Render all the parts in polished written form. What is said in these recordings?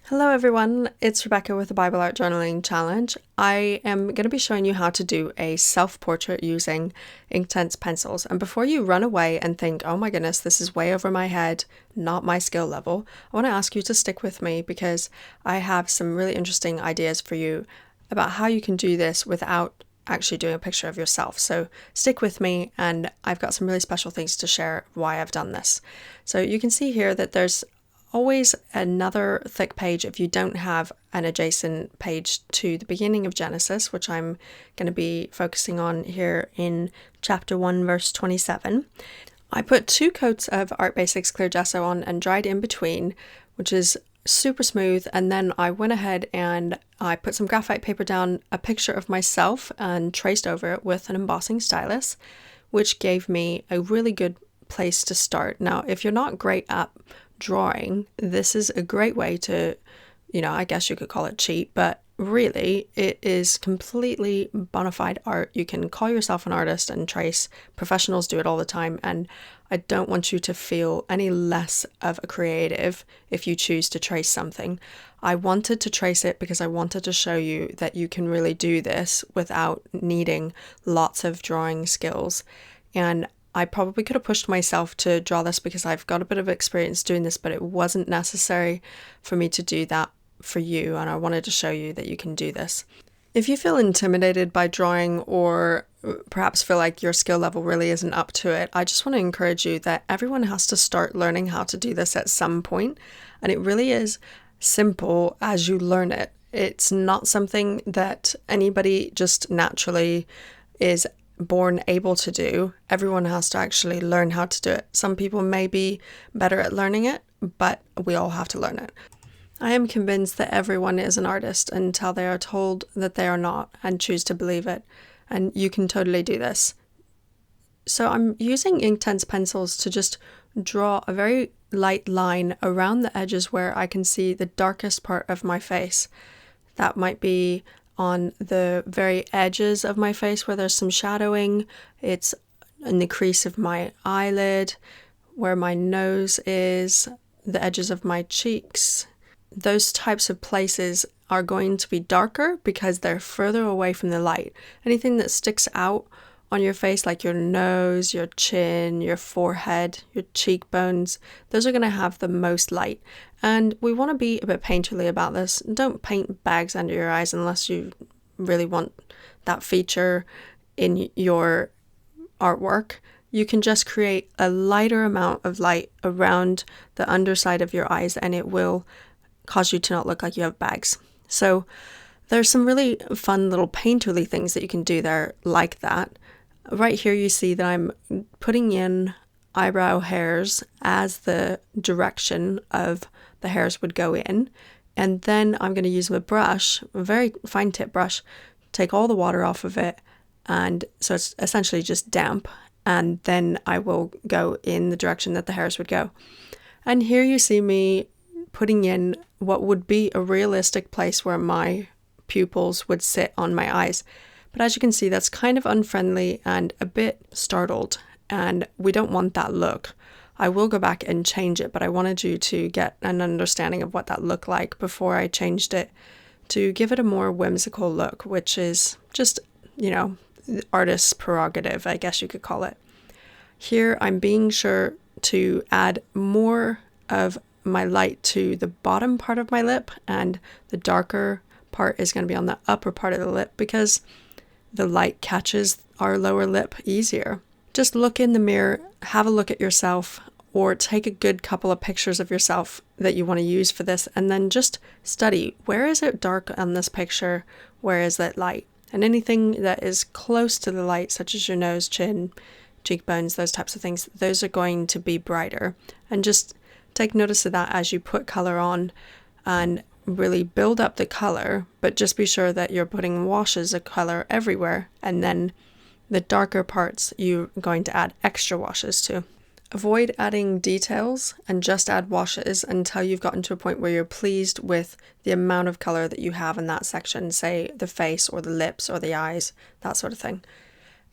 Hello everyone, it's Rebecca with the Bible Art Journaling Challenge. I am going to be showing you how to do a self-portrait using Inktense pencils. And before you run away and think, oh my goodness, this is way over my head, not my skill level, I want to ask you to stick with me because I have some really interesting ideas for you about how you can do this without actually doing a picture of yourself. So stick with me, and I've got some really special things to share why I've done this. So you can see here that there's always another thick page if you don't have an adjacent page to the beginning of Genesis, which I'm going to be focusing on here in chapter 1 verse 27. I put 2 coats of Art Basics clear gesso on and dried in between, which is super smooth, and then I went ahead and I put some graphite paper down a picture of myself and traced over it with an embossing stylus, which gave me a really good place to start. Now, if you're not great at drawing, this is a great way to, I guess you could call it cheat, but really it is completely bona fide art. You can call yourself an artist and trace. Professionals do it all the time, and I don't want you to feel any less of a creative if you choose to trace something. I wanted to trace it because I wanted to show you that you can really do this without needing lots of drawing skills. And I probably could have pushed myself to draw this because I've got a bit of experience doing this, but it wasn't necessary for me to do that for you, and I wanted to show you that you can do this. If you feel intimidated by drawing, or perhaps feel like your skill level really isn't up to it, I just want to encourage you that everyone has to start learning how to do this at some point, and it really is simple as you learn it. It's not something that anybody just naturally is born able to do. Everyone has to actually learn how to do it. Some people may be better at learning it, but we all have to learn it. I am convinced that everyone is an artist until they are told that they are not and choose to believe it. And you can totally do this. So I'm using Inktense pencils to just draw a very light line around the edges where I can see the darkest part of my face. That might be on the very edges of my face where there's some shadowing. It's in the crease of my eyelid, where my nose is, the edges of my cheeks. Those types of places are going to be darker because they're further away from the light. Anything that sticks out on your face, like your nose, your chin, your forehead, your cheekbones, those are going to have the most light. And we want to be a bit painterly about this. Don't paint bags under your eyes unless you really want that feature in your artwork. You can just create a lighter amount of light around the underside of your eyes, and it will cause you to not look like you have bags. So there's some really fun little painterly things that you can do there like that. Right here you see that I'm putting in eyebrow hairs as the direction of the hairs would go in, and then I'm going to use my brush, a very fine tip brush, take all the water off of it, and so it's essentially just damp, and then I will go in the direction that the hairs would go. And here you see me putting in what would be a realistic place where my pupils would sit on my eyes. But as you can see, that's kind of unfriendly and a bit startled, and we don't want that look. I will go back and change it, but I wanted you to get an understanding of what that looked like before I changed it to give it a more whimsical look, which is just, artist's prerogative, I guess you could call it. Here, I'm being sure to add more of my light to the bottom part of my lip, and the darker part is going to be on the upper part of the lip because the light catches our lower lip easier. Just look in the mirror, have a look at yourself, or take a good couple of pictures of yourself that you want to use for this, and then just study, where is it dark on this picture, where is it light? And anything that is close to the light, such as your nose, chin, cheekbones, those types of things, those are going to be brighter. And just take notice of that as you put color on, and really build up the color, but just be sure that you're putting washes of color everywhere, and then the darker parts you're going to add extra washes to. Avoid adding details and just add washes until you've gotten to a point where you're pleased with the amount of color that you have in that section, say the face or the lips or the eyes, that sort of thing.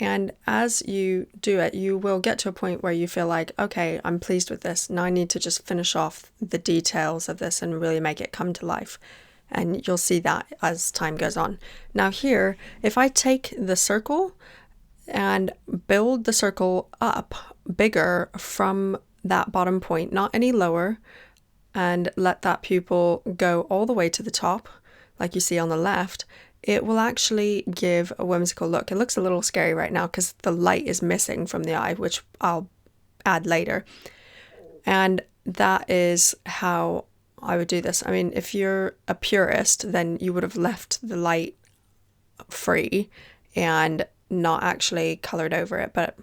And as you do it, you will get to a point where you feel like, okay, I'm pleased with this. Now I need to just finish off the details of this and really make it come to life. And you'll see that as time goes on. Now here, if I take the circle and build the circle up bigger from that bottom point, not any lower, and let that pupil go all the way to the top, like you see on the left, it will actually give a whimsical look. It looks a little scary right now because the light is missing from the eye, which I'll add later. And that is how I would do this. I mean, if you're a purist, then you would have left the light free and not actually colored over it, but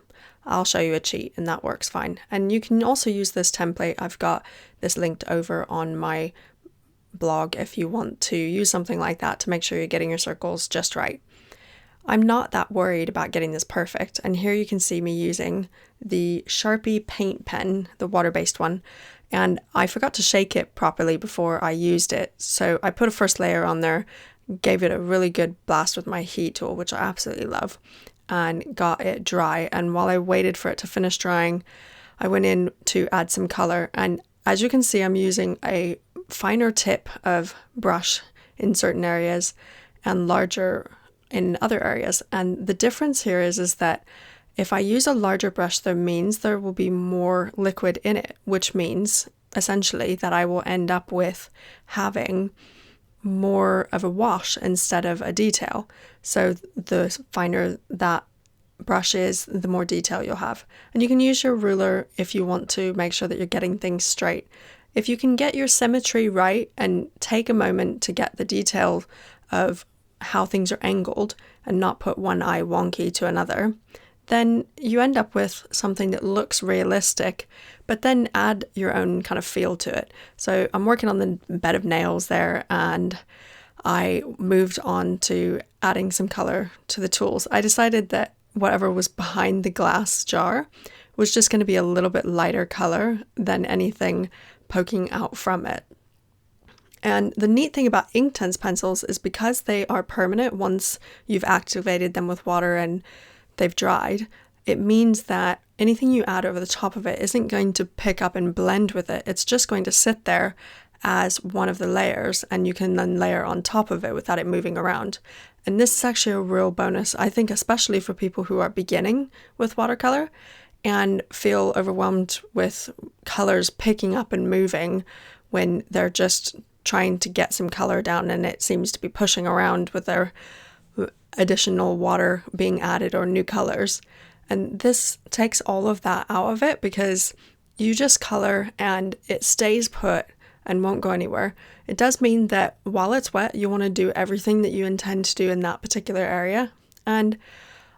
I'll show you a cheat and that works fine. And you can also use this template. I've got this linked over on my blog if you want to use something like that to make sure you're getting your circles just right. I'm not that worried about getting this perfect, and here you can see me using the Sharpie paint pen, the water-based one, and I forgot to shake it properly before I used it, so I put a first layer on there, gave it a really good blast with my heat tool, which I absolutely love, and got it dry. And while I waited for it to finish drying, I went in to add some color, and as you can see, I'm using a finer tip of brush in certain areas and larger in other areas. And the difference here is that if I use a larger brush, that means there will be more liquid in it, which means essentially that I will end up with having more of a wash instead of a detail. So the finer that brush is, the more detail you'll have. And you can use your ruler if you want to make sure that you're getting things straight. If you can get your symmetry right and take a moment to get the detail of how things are angled and not put one eye wonky to another, then you end up with something that looks realistic, but then add your own kind of feel to it. So I'm working on the bed of nails there, and I moved on to adding some color to the tools. I decided that whatever was behind the glass jar was just going to be a little bit lighter color than anything poking out from it. And the neat thing about Inktense pencils is because they are permanent once you've activated them with water and they've dried, it means that anything you add over the top of it isn't going to pick up and blend with it. It's just going to sit there as one of the layers, and you can then layer on top of it without it moving around. And this is actually a real bonus, I think, especially for people who are beginning with watercolor and feel overwhelmed with colors picking up and moving when they're just trying to get some color down and it seems to be pushing around with their additional water being added or new colors. And this takes all of that out of it because you just color and it stays put and won't go anywhere. It does mean that while it's wet, you want to do everything that you intend to do in that particular area. And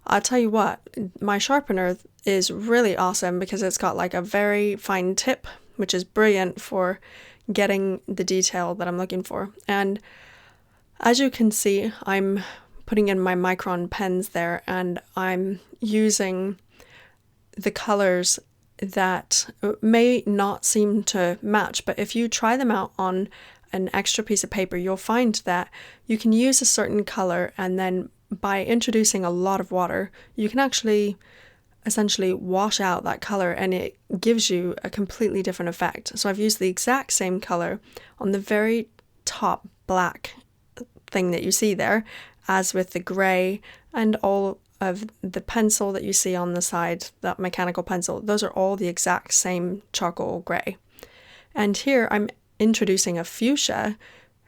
I'll tell you what, my sharpener is really awesome because it's got like a very fine tip, which is brilliant for getting the detail that I'm looking for. And as you can see, I'm putting in my micron pens there, and I'm using the colors that may not seem to match, but if you try them out on an extra piece of paper, you'll find that you can use a certain color, and then by introducing a lot of water, you can actually essentially wash out that color and it gives you a completely different effect. So I've used the exact same color on the very top black thing that you see there as with the gray, and all of the pencil that you see on the side, that mechanical pencil, those are all the exact same charcoal gray. And here I'm introducing a fuchsia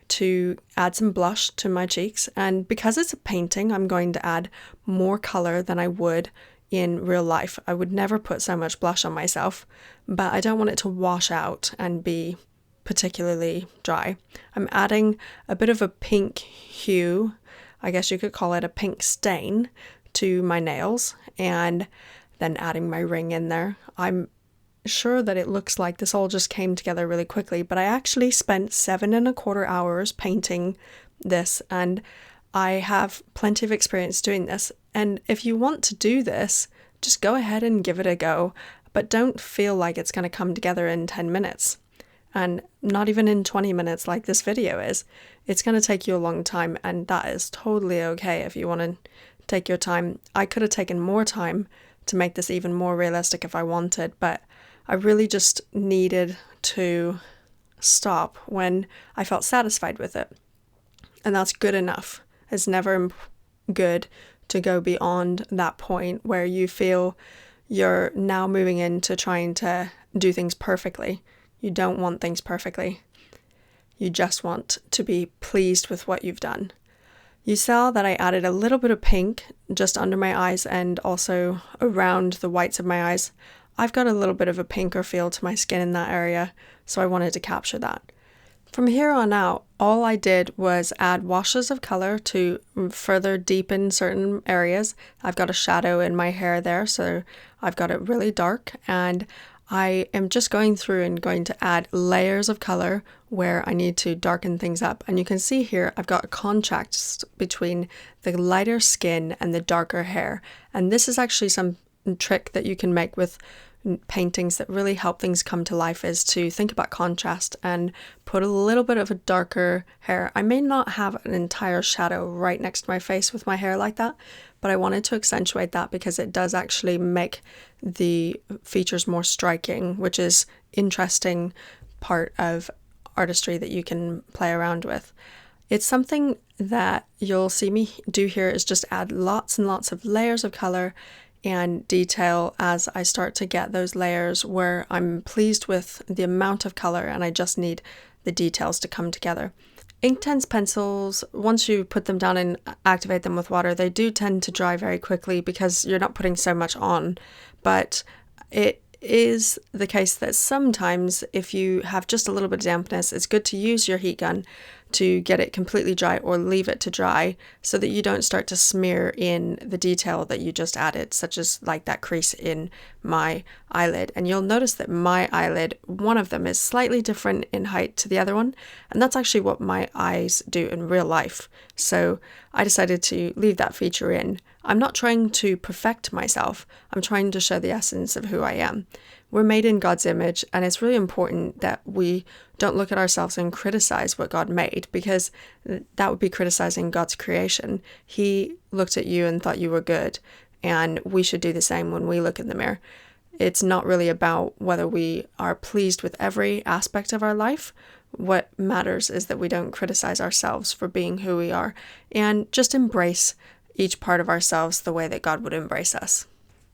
to add some blush to my cheeks, and because it's a painting, I'm going to add more color than I would in real life. I would never put so much blush on myself, but I don't want it to wash out and be particularly dry. I'm adding a bit of a pink hue, I guess you could call it a pink stain, to my nails, and then adding my ring in there. I'm sure that it looks like this all just came together really quickly, but I actually spent 7.25 hours painting this, and I have plenty of experience doing this. And if you want to do this, just go ahead and give it a go, but don't feel like it's going to come together in 10 minutes. And not even in 20 minutes like this video is. It's going to take you a long time, and that is totally okay if you want to take your time. I could have taken more time to make this even more realistic if I wanted, but I really just needed to stop when I felt satisfied with it. And that's good enough. It's never good to go beyond that point where you feel you're now moving into trying to do things perfectly. You don't want things perfectly. You just want to be pleased with what you've done. You saw that I added a little bit of pink just under my eyes and also around the whites of my eyes. I've got a little bit of a pinker feel to my skin in that area, so I wanted to capture that. From here on out, all I did was add washes of color to further deepen certain areas. I've got a shadow in my hair there, so I've got it really dark, and I am just going through and going to add layers of color where I need to darken things up. And you can see here I've got a contrast between the lighter skin and the darker hair. And this is actually some trick that you can make with paintings that really help things come to life, is to think about contrast and put a little bit of a darker hair. I may not have an entire shadow right next to my face with my hair like that, but I wanted to accentuate that because it does actually make the features more striking, which is interesting part of artistry that you can play around with. It's something that you'll see me do here is just add lots and lots of layers of color and detail as I start to get those layers where I'm pleased with the amount of color and I just need the details to come together. Inktense pencils, once you put them down and activate them with water, they do tend to dry very quickly because you're not putting so much on, but it is the case that sometimes if you have just a little bit of dampness, it's good to use your heat gun to get it completely dry or leave it to dry so that you don't start to smear in the detail that you just added, such as like that crease in my eyelid. And you'll notice that my eyelid, one of them is slightly different in height to the other one, and that's actually what my eyes do in real life. So I decided to leave that feature in. I'm not trying to perfect myself, I'm trying to show the essence of who I am. We're made in God's image, and it's really important that we don't look at ourselves and criticize what God made, because that would be criticizing God's creation. He looked at you and thought you were good, and we should do the same when we look in the mirror. It's not really about whether we are pleased with every aspect of our life. What matters is that we don't criticize ourselves for being who we are, and just embrace each part of ourselves the way that God would embrace us.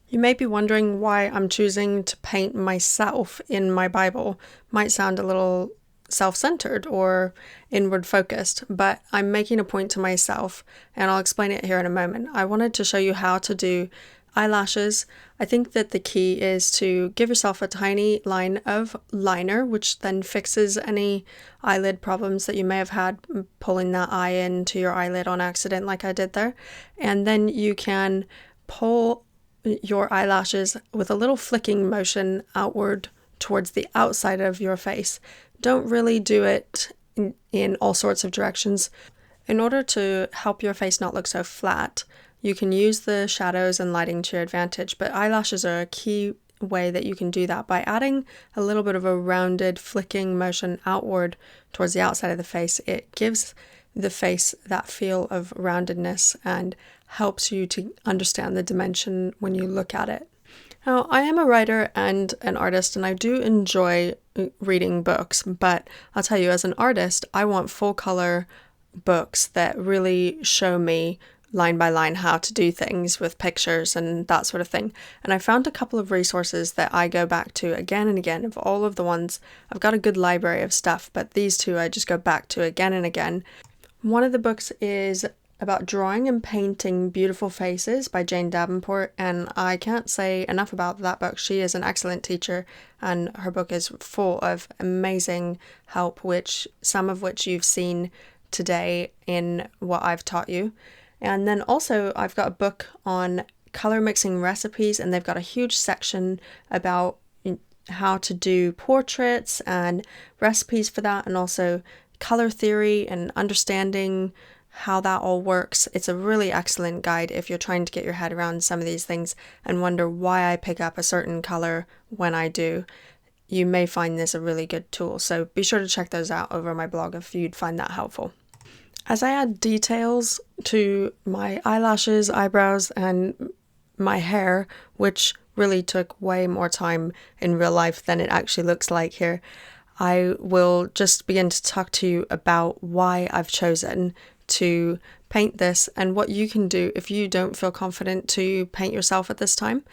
You may be wondering why I'm choosing to paint myself in my Bible. Might sound a little self-centered or inward focused, but I'm making a point to myself, and I'll explain it here in a moment. I wanted to show you how to do eyelashes. I think that the key is to give yourself a tiny line of liner, which then fixes any eyelid problems that you may have had pulling that eye into your eyelid on accident like I did there. And then you can pull your eyelashes with a little flicking motion outward towards the outside of your face. Don't really do it in all sorts of directions. In order to help your face not look so flat, you can use the shadows and lighting to your advantage, but eyelashes are a key way that you can do that by adding a little bit of a rounded flicking motion outward towards the outside of the face. It gives the face that feel of roundedness and helps you to understand the dimension when you look at it. Now, I am a writer and an artist, and I do enjoy reading books, but I'll tell you, as an artist, I want full color books that really show me line by line how to do things with pictures and that sort of thing. And I found a couple of resources that I go back to again and again. Of all of the ones, I've got a good library of stuff, but these two I just go back to again and again. One of the books is about drawing and painting beautiful faces by Jane Davenport, and I can't say enough about that book. She is an excellent teacher, and her book is full of amazing help, which some of which you've seen today in what I've taught you. And then also I've got a book on color mixing recipes, and they've got a huge section about how to do portraits and recipes for that, and also color theory and understanding how that all works. It's a really excellent guide if you're trying to get your head around some of these things and wonder why I pick up a certain color when I do. You may find this a really good tool, so be sure to check those out over my blog if you'd find that helpful. As I add details to my eyelashes, eyebrows, and my hair, which really took way more time in real life than it actually looks like here, I will just begin to talk to you about why I've chosen to paint this and what you can do if you don't feel confident to paint yourself at this time.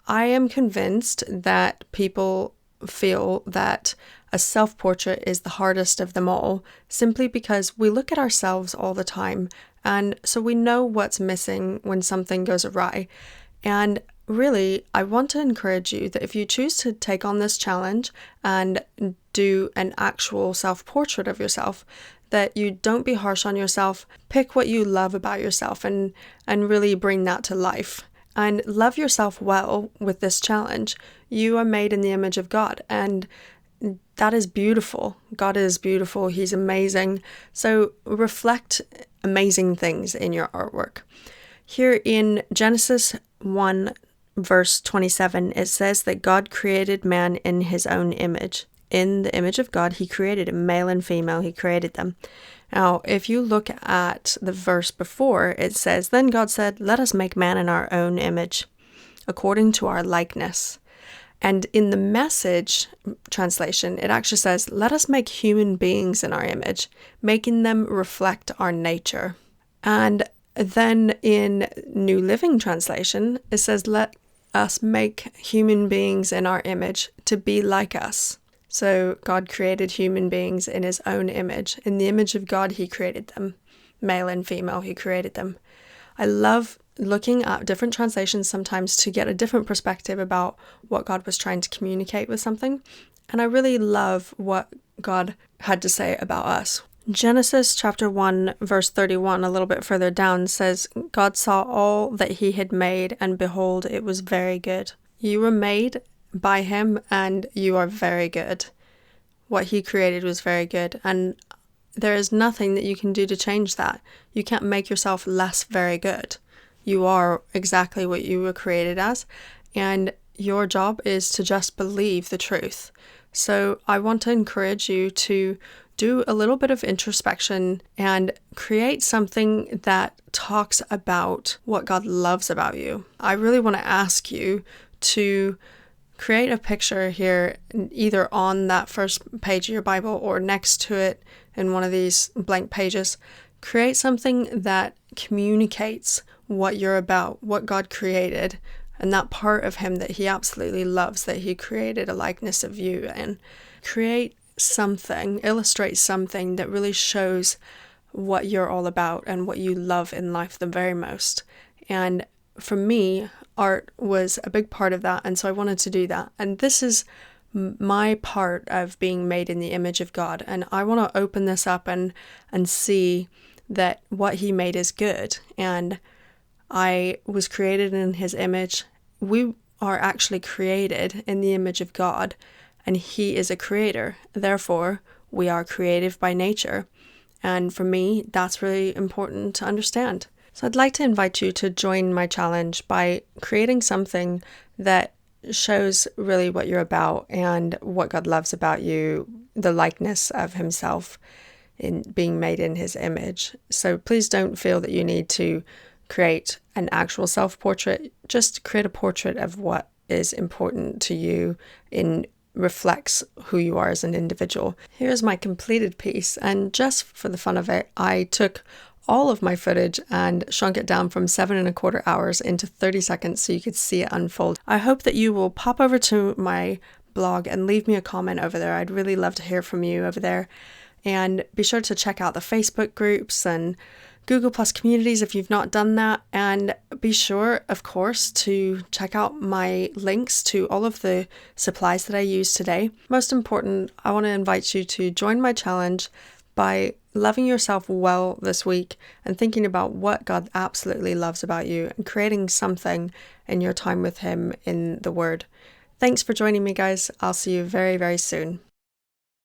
I am convinced that people feel that a self-portrait is the hardest of them all, simply because we look at ourselves all the time, and so we know what's missing when something goes awry. And really, I want to encourage you that if you choose to take on this challenge and do an actual self-portrait of yourself, that you don't be harsh on yourself. Pick what you love about yourself and really bring that to life. And love yourself well with this challenge. You are made in the image of God, and that is beautiful. God is beautiful. He's amazing. So reflect amazing things in your artwork. Here in Genesis 1, verse 27, it says that God created man in his own image. In the image of God, he created him, male and female, he created them. Now, if you look at the verse before, it says, "Then God said, let us make man in our own image, according to our likeness." And in the Message translation, it actually says, "Let us make human beings in our image, making them reflect our nature." And then in New Living Translation, it says, "Let us make human beings in our image to be like us." So God created human beings in his own image. In the image of God, he created them. Male and female, he created them. I love looking at different translations sometimes to get a different perspective about what God was trying to communicate with something. And I really love what God had to say about us. Genesis chapter 1, verse 31, a little bit further down, says, "God saw all that he had made, and behold, it was very good." You were made by him, and you are very good. What he created was very good, and there is nothing that you can do to change that. You can't make yourself less very good. You are exactly what you were created as, and your job is to just believe the truth. So I want to encourage you to do a little bit of introspection and create something that talks about what God loves about you. I really want to ask you to create a picture here, either on that first page of your Bible or next to it in one of these blank pages. Create something that communicates what you're about, what God created, and that part of him that he absolutely loves, that he created a likeness of you. And create something, illustrate something that really shows what you're all about and what you love in life the very most. And for me, art was a big part of that, and so I wanted to do that. And this is my part of being made in the image of God, and I want to open this up and see that what he made is good, and I was created in his image. We are actually created in the image of God, and he is a creator. Therefore, we are creative by nature. And for me, that's really important to understand. So I'd like to invite you to join my challenge by creating something that shows really what you're about and what God loves about you, the likeness of himself in being made in his image. So please don't feel that you need to create an actual self-portrait. Just create a portrait of what is important to you in reflects who you are as an individual. Here's my completed piece, and just for the fun of it, I took all of my footage and shrunk it down from 7.25 hours into 30 seconds so you could see it unfold. I hope that you will pop over to my blog and leave me a comment over there. I'd really love to hear from you over there. And be sure to check out the Facebook groups and Google Plus communities if you've not done that. And be sure, of course, to check out my links to all of the supplies that I used today. Most important, I want to invite you to join my challenge by loving yourself well this week and thinking about what God absolutely loves about you and creating something in your time with him in the Word. Thanks for joining me, guys. I'll see you very, very soon.